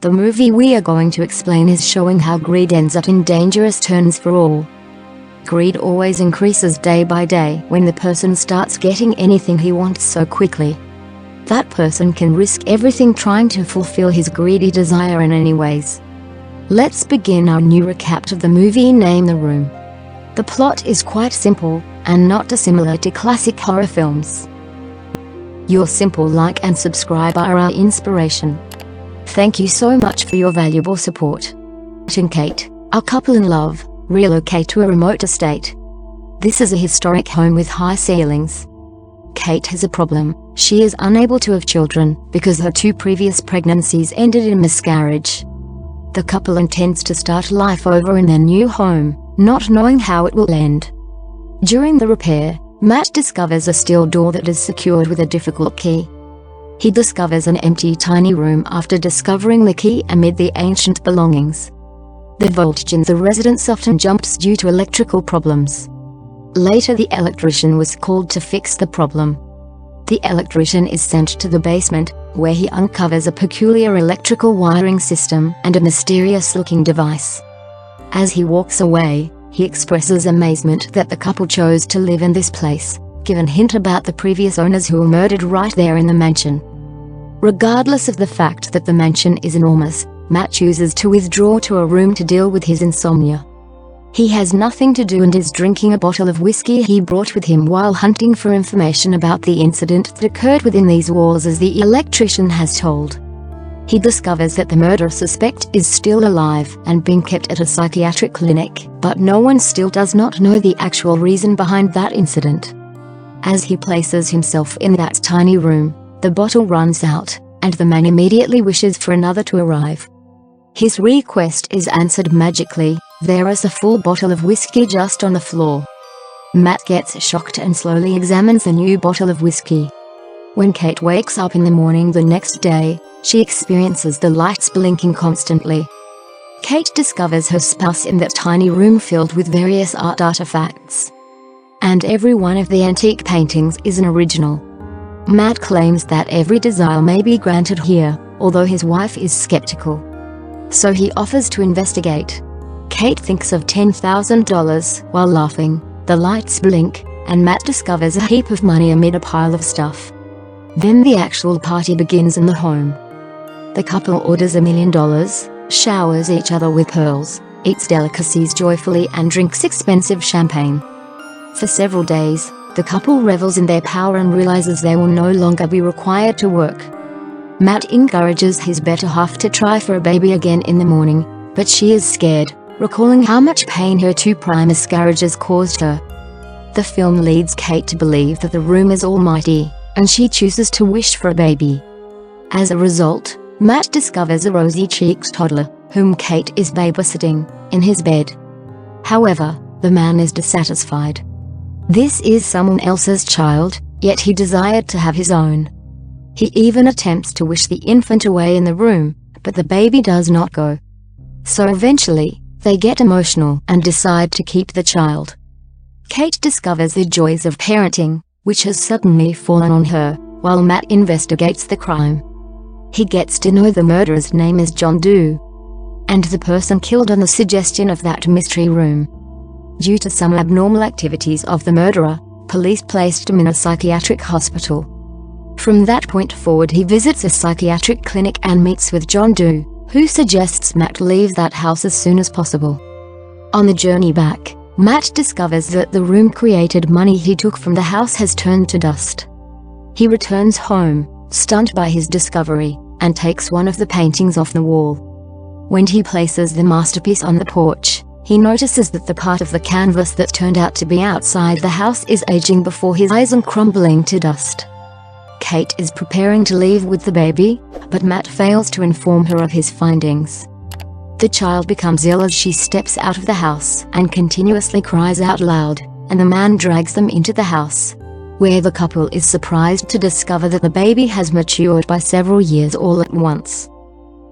The movie we are going to explain is showing how greed ends up in dangerous turns for all. Greed always increases day by day when the person starts getting anything he wants so quickly. That person can risk everything trying to fulfill his greedy desire in any ways. Let's begin our new recap of the movie Name the Room. The plot is quite simple, and not dissimilar to classic horror films. Your simple like and subscribe are our inspiration. Thank you so much for your valuable support. Matt and Kate, a couple in love, relocate to a remote estate. This is a historic home with high ceilings. Kate has a problem. She is unable to have children because her 2 previous pregnancies ended in miscarriage. The couple intends to start life over in their new home, not knowing how it will end. During the repair, Matt discovers a steel door that is secured with a difficult key. He discovers an empty tiny room after discovering the key amid the ancient belongings. The voltage in the residence often jumps due to electrical problems. Later the electrician was called to fix the problem. The electrician is sent to the basement, where he uncovers a peculiar electrical wiring system and a mysterious-looking device. As he walks away, he expresses amazement that the couple chose to live in this place, given hint about the previous owners who were murdered right there in the mansion. Regardless of the fact that the mansion is enormous, Matt chooses to withdraw to a room to deal with his insomnia. He has nothing to do and is drinking a bottle of whiskey he brought with him while hunting for information about the incident that occurred within these walls, as the electrician has told. He discovers that the murder suspect is still alive and being kept at a psychiatric clinic, but no one still does not know the actual reason behind that incident. As he places himself in that tiny room, the bottle runs out, and the man immediately wishes for another to arrive. His request is answered magically. There is a full bottle of whiskey just on the floor. Matt gets shocked and slowly examines the new bottle of whiskey. When Kate wakes up in the morning the next day, she experiences the lights blinking constantly. Kate discovers her spouse in that tiny room filled with various art artifacts. And every one of the antique paintings is an original. Matt claims that every desire may be granted here, although his wife is skeptical. So he offers to investigate. Kate thinks of $10,000 while laughing. The lights blink, and Matt discovers a heap of money amid a pile of stuff. Then the actual party begins in the home. The couple orders $1 million, showers each other with pearls, eats delicacies joyfully and drinks expensive champagne. For several days, the couple revels in their power and realizes they will no longer be required to work. Matt encourages his better half to try for a baby again in the morning, but she is scared, recalling how much pain her 2 prior miscarriages caused her. The film leads Kate to believe that the room is almighty, and she chooses to wish for a baby. As a result, Matt discovers a rosy-cheeked toddler, whom Kate is babysitting, in his bed. However, the man is dissatisfied. This is someone else's child, yet he desired to have his own. He even attempts to wish the infant away in the room, but the baby does not go. So eventually, they get emotional and decide to keep the child. Kate discovers the joys of parenting, which has suddenly fallen on her, while Matt investigates the crime. He gets to know the murderer's name is John Doe, and the person killed on the suggestion of that mystery room. Due to some abnormal activities of the murderer, police placed him in a psychiatric hospital. From that point forward, he visits a psychiatric clinic and meets with John Doe, who suggests Matt leave that house as soon as possible. On the journey back, Matt discovers that the room created money he took from the house has turned to dust. He returns home, stunned by his discovery, and takes one of the paintings off the wall. When he places the masterpiece on the porch, he notices that the part of the canvas that turned out to be outside the house is aging before his eyes and crumbling to dust. Kate is preparing to leave with the baby, but Matt fails to inform her of his findings. The child becomes ill as she steps out of the house and continuously cries out loud, and the man drags them into the house, where the couple is surprised to discover that the baby has matured by several years all at once.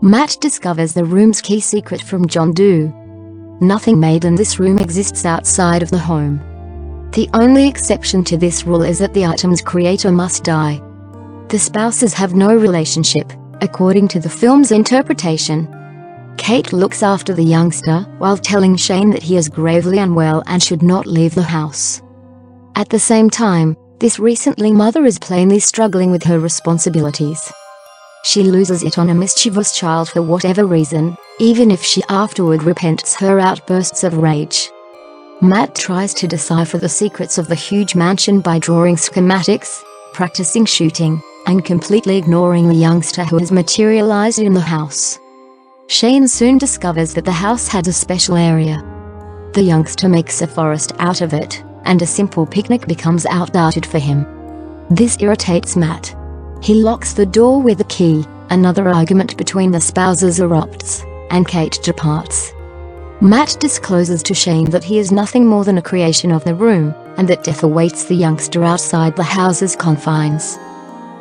Matt discovers the room's key secret from John Doe. Nothing made in this room exists outside of the home. The only exception to this rule is that the item's creator must die. The spouses have no relationship, according to the film's interpretation. Kate looks after the youngster while telling Shane that he is gravely unwell and should not leave the house. At the same time, this recently mother is plainly struggling with her responsibilities. She loses it on a mischievous child for whatever reason, even if she afterward repents her outbursts of rage. Matt tries to decipher the secrets of the huge mansion by drawing schematics, practicing shooting, and completely ignoring the youngster who has materialized in the house. Shane soon discovers that the house had a special area. The youngster makes a forest out of it, and a simple picnic becomes outdated for him. This irritates Matt. He locks the door with a key, another argument between the spouses erupts, and Kate departs. Matt discloses to Shane that he is nothing more than a creation of the room, and that death awaits the youngster outside the house's confines.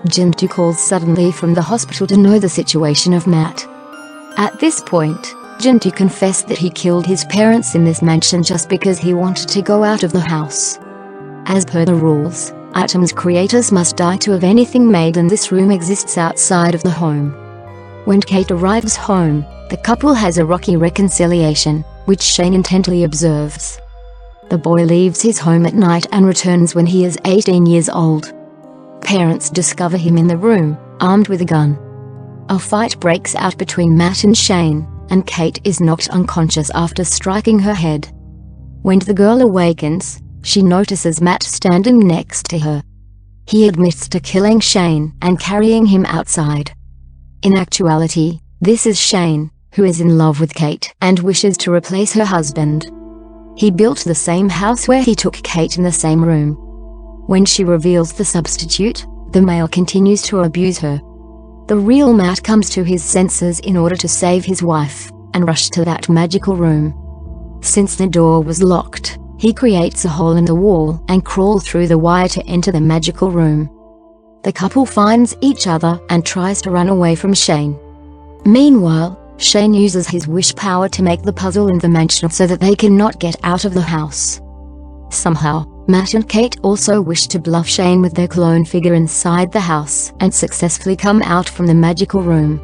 Jintu calls suddenly from the hospital to know the situation of Matt. At this point, Jintu confessed that he killed his parents in this mansion just because he wanted to go out of the house. As per the rules, items creators must die to if anything made in this room exists outside of the home. When Kate arrives home, the couple has a rocky reconciliation, which Shane intently observes. The boy leaves his home at night and returns when he is 18 years old. Parents discover him in the room, armed with a gun. A fight breaks out between Matt and Shane, and Kate is knocked unconscious after striking her head. When the girl awakens, she notices Matt standing next to her. He admits to killing Shane and carrying him outside. In actuality, this is Shane, who is in love with Kate and wishes to replace her husband. He built the same house where he took Kate in the same room. When she reveals the substitute, the male continues to abuse her. The real Matt comes to his senses in order to save his wife, and rushes to that magical room. Since the door was locked, he creates a hole in the wall and crawls through the wire to enter the magical room. The couple finds each other and tries to run away from Shane. Meanwhile, Shane uses his wish power to make the puzzle in the mansion so that they cannot get out of the house. Somehow, Matt and Kate also wish to bluff Shane with their clone figure inside the house and successfully come out from the magical room.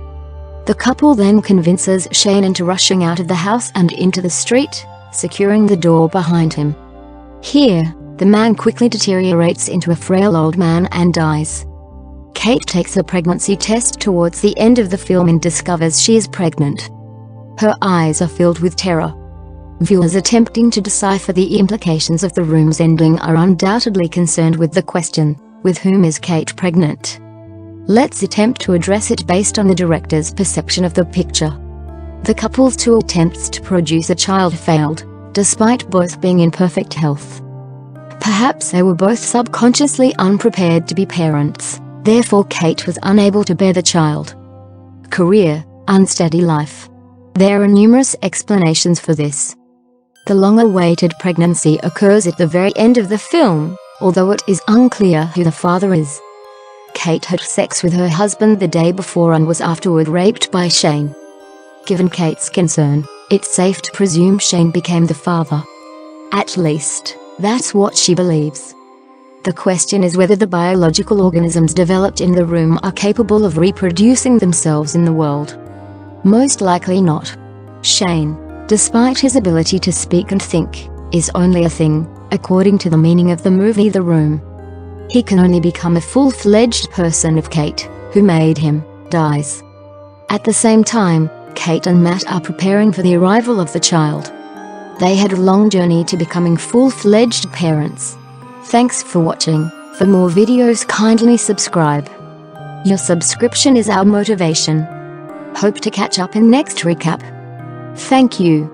The couple then convinces Shane into rushing out of the house and into the street, securing the door behind him. Here, the man quickly deteriorates into a frail old man and dies. Kate takes a pregnancy test towards the end of the film and discovers she is pregnant. Her eyes are filled with terror. Viewers attempting to decipher the implications of the room's ending are undoubtedly concerned with the question, with whom is Kate pregnant? Let's attempt to address it based on the director's perception of the picture. The couple's two attempts to produce a child failed, despite both being in perfect health. Perhaps they were both subconsciously unprepared to be parents, therefore Kate was unable to bear the child. Career, unsteady life. There are numerous explanations for this. The long-awaited pregnancy occurs at the very end of the film, although it is unclear who the father is. Kate had sex with her husband the day before and was afterward raped by Shane. Given Kate's concern, it's safe to presume Shane became the father. At least, that's what she believes. The question is whether the biological organisms developed in the room are capable of reproducing themselves in the world. Most likely not. Shane, despite his ability to speak and think, is only a thing, according to the meaning of the movie The Room. He can only become a full-fledged person if Kate, who made him, dies. At the same time, Kate and Matt are preparing for the arrival of the child. They had a long journey to becoming full-fledged parents. Thanks for watching. For more videos, kindly subscribe. Your subscription is our motivation. Hope to catch up in next recap. Thank you.